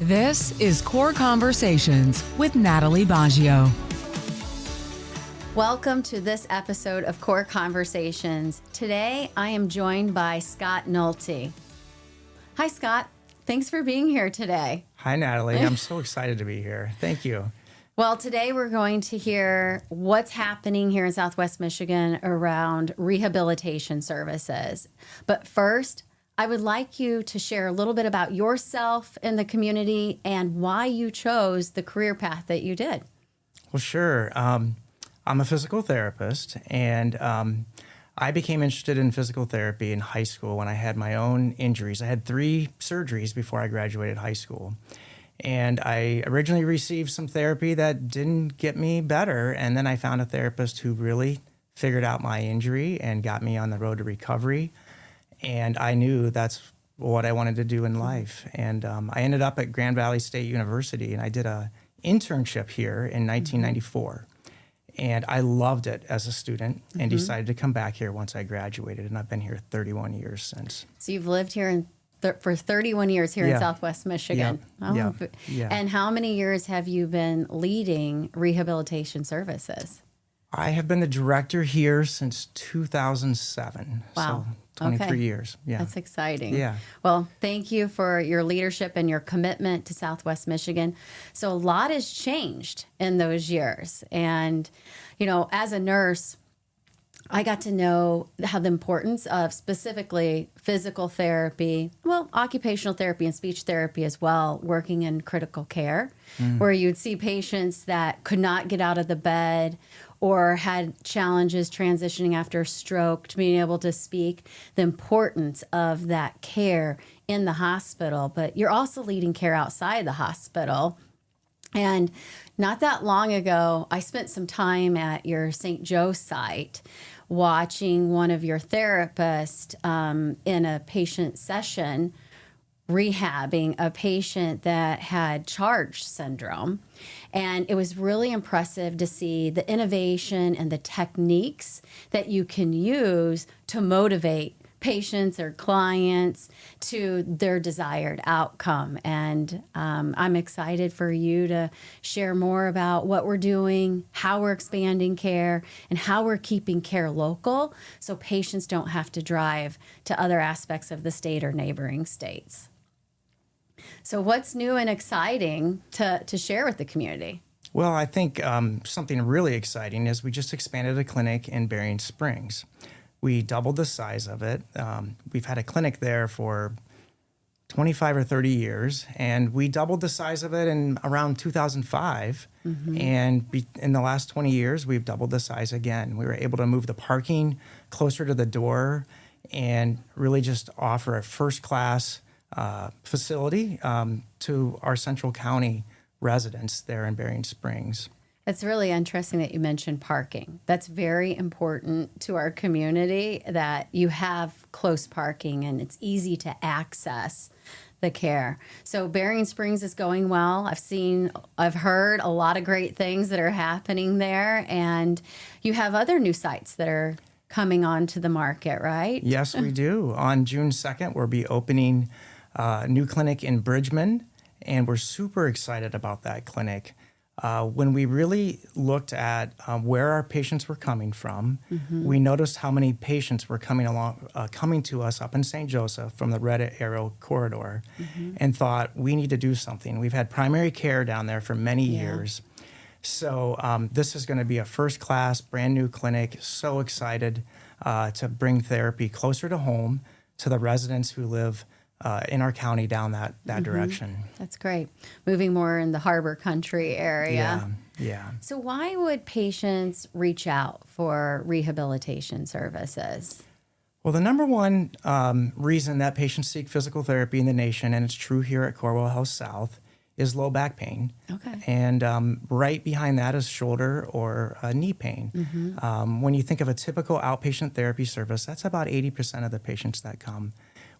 This is Core Conversations with Natalie Baggio. Welcome to this episode of Core Conversations. Today, I am joined by Scott Nolte. Hi, Scott. Thanks for being here today. Hi, Natalie. I'm so excited to be here. Thank you. Well, today we're going to hear what's happening here in Southwest Michigan around rehabilitation services. But first, I would like you to share a little bit about yourself in the community and why you chose the career path that you did. Well, sure. I'm a physical therapist, and I became interested in physical therapy in high school when I had my own injuries. I had 3 surgeries before I graduated high school. And I originally received some therapy that didn't get me better. And then I found a therapist who really figured out my injury and got me on the road to recovery. And I knew that's what I wanted to do in life. And I ended up at Grand Valley State University, and I did an internship here in 1994. And I loved it as a student and decided to come back here once I graduated. And I've been here 31 years since. So you've lived here for 31 years here in Southwest Michigan. Yeah. And how many years have you been leading rehabilitation services? I have been the director here since 2007. Wow. So 23 years. Yeah. That's exciting. Yeah. Well, thank you for your leadership and your commitment to Southwest Michigan. So a lot has changed in those years. And, you know, as a nurse, I got to know how the importance of specifically physical therapy, well, occupational therapy and speech therapy as well, working in critical care, where you'd see patients that could not get out of the bed or had challenges transitioning after a stroke to being able to speak, the importance of that care in the hospital. But you're also leading care outside the hospital. And not that long ago, I spent some time at your St. Joe site watching one of your therapists in a patient session rehabbing a patient that had charge syndrome. And it was really impressive to see the innovation and the techniques that you can use to motivate patients or clients to their desired outcome. And I'm excited for you to share more about what we're doing, how we're expanding care, and how we're keeping care local so patients don't have to drive to other aspects of the state or neighboring states. So what's new and exciting to share with the community? Well, I think something really exciting is we just expanded a clinic in Berrien Springs. We doubled the size of it. We've had a clinic there for 25 or 30 years, and we doubled the size of it in around 2005. And in the last 20 years, we've doubled the size again. We were able to move the parking closer to the door and really just offer a first-class facility to our Central County residents there in Berrien Springs. It's really interesting that you mentioned parking. That's very important to our community, that you have close parking and it's easy to access the care. So Berrien Springs is going well. I've heard a lot of great things that are happening there, and you have other new sites that are coming onto the market, right? Yes, we do. On June 2nd, we'll be opening a new clinic in Bridgman, and we're super excited about that clinic. When we really looked at where our patients were coming from, we noticed how many patients were coming to us up in St. Joseph from the Red Arrow corridor, and thought we need to do something. We've had primary care down there for many years. So this is going to be a first-class, brand new clinic. So excited to bring therapy closer to home to the residents who live in our county down that direction. That's great. Moving more in the Harbor Country area. Yeah. So why would patients reach out for rehabilitation services? Well, the number one reason that patients seek physical therapy in the nation, and it's true here at Corewell Health South, is low back pain. Okay. And right behind that is shoulder or knee pain. When you think of a typical outpatient therapy service, that's about 80% of the patients that come.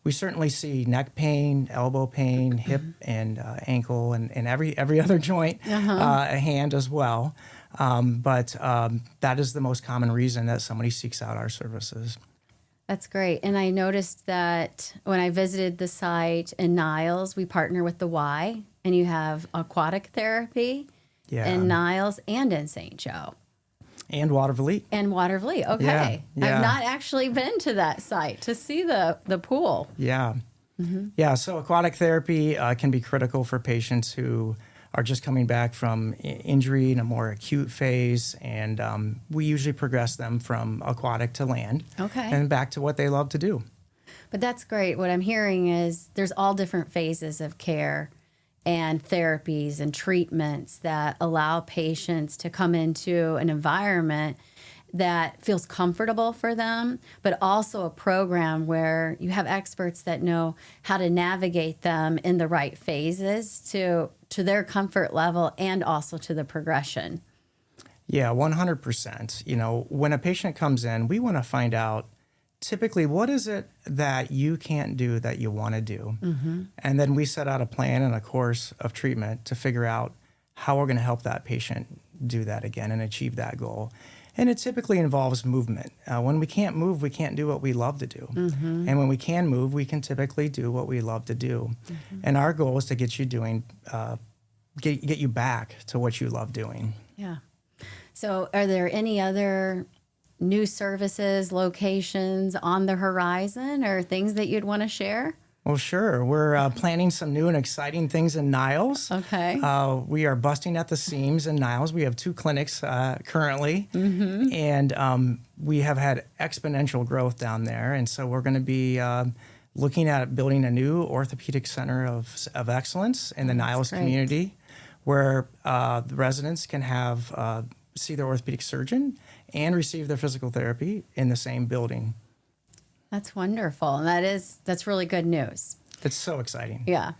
We certainly see neck pain, elbow pain, hip and ankle, and every other joint, a hand as well. But that is the most common reason that somebody seeks out our services. That's great. And I noticed that when I visited the site in Niles, we partner with the Y and you have aquatic therapy in Niles and in St. Joe. And Watervliet. And Watervliet. Okay. Yeah. I've not actually been to that site to see the pool. Yeah. Yeah. So aquatic therapy can be critical for patients who are just coming back from injury in a more acute phase. And we usually progress them from aquatic to land. Okay. And back to what they love to do. But that's great. What I'm hearing is there's all different phases of care and therapies and treatments that allow patients to come into an environment that feels comfortable for them, but also a program where you have experts that know how to navigate them in the right phases to their comfort level and also to the progression. Yeah, 100%. You know, when a patient comes in, we want to find out typically what is it that you can't do that you want to do. And then we set out a plan and a course of treatment to figure out how we're going to help that patient do that again and achieve that goal. And it typically involves movement. When we can't move, we can't do what we love to do. And when we can move, we can typically do what we love to do. And our goal is to get you doing, get you back to what you love doing. Yeah. So are there any other new services, locations on the horizon or things that you'd want to share? Well, sure. We're planning some new and exciting things in Niles. Okay. We are busting at the seams in Niles. We have 2 clinics currently, and we have had exponential growth down there. And so we're going to be looking at building a new orthopedic center of excellence in the Niles community, where the residents can have see their orthopedic surgeon and receive their physical therapy in the same building. That's wonderful. And that's really good news. It's so exciting. Yeah.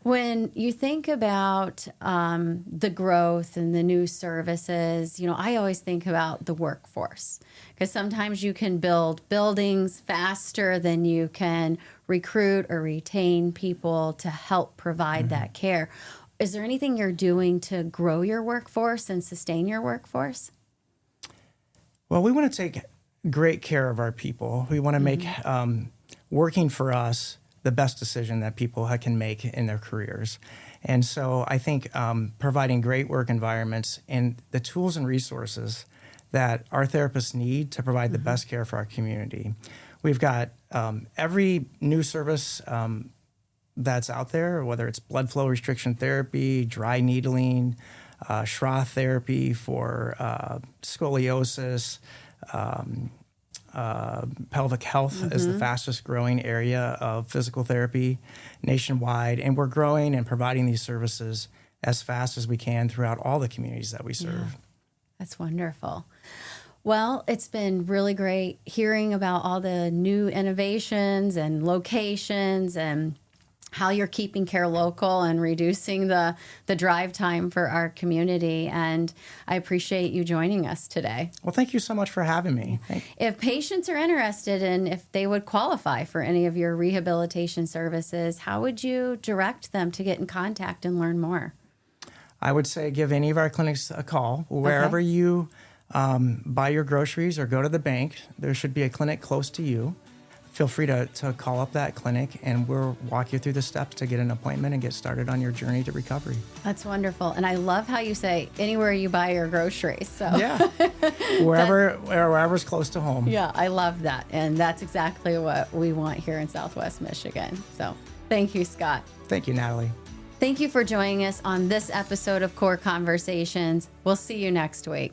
When you think about the growth and the new services, I always think about the workforce, because sometimes you can build buildings faster than you can recruit or retain people to help provide that care. Is there anything you're doing to grow your workforce and sustain your workforce? Well, we want to take great care of our people. We want to make working for us the best decision that people can make in their careers. And so I think providing great work environments and the tools and resources that our therapists need to provide the best care for our community. We've got every new service that's out there, whether it's blood flow restriction therapy, dry needling, Schroth therapy for scoliosis. Pelvic health is the fastest growing area of physical therapy nationwide. And we're growing and providing these services as fast as we can throughout all the communities that we serve. Yeah, that's wonderful. Well, it's been really great hearing about all the new innovations and locations and how you're keeping care local and reducing the drive time for our community. And I appreciate you joining us today. Well, thank you so much for having me. If patients are interested in if they would qualify for any of your rehabilitation services, how would you direct them to get in contact and learn more? I would say give any of our clinics a call. Wherever you buy your groceries or go to the bank, there should be a clinic close to you. Feel free to call up that clinic, and we'll walk you through the steps to get an appointment and get started on your journey to recovery. That's wonderful. And I love how you say anywhere you buy your groceries. So yeah, wherever's close to home. Yeah, I love that. And that's exactly what we want here in Southwest Michigan. So thank you, Scott. Thank you, Natalie. Thank you for joining us on this episode of Core Conversations. We'll see you next week.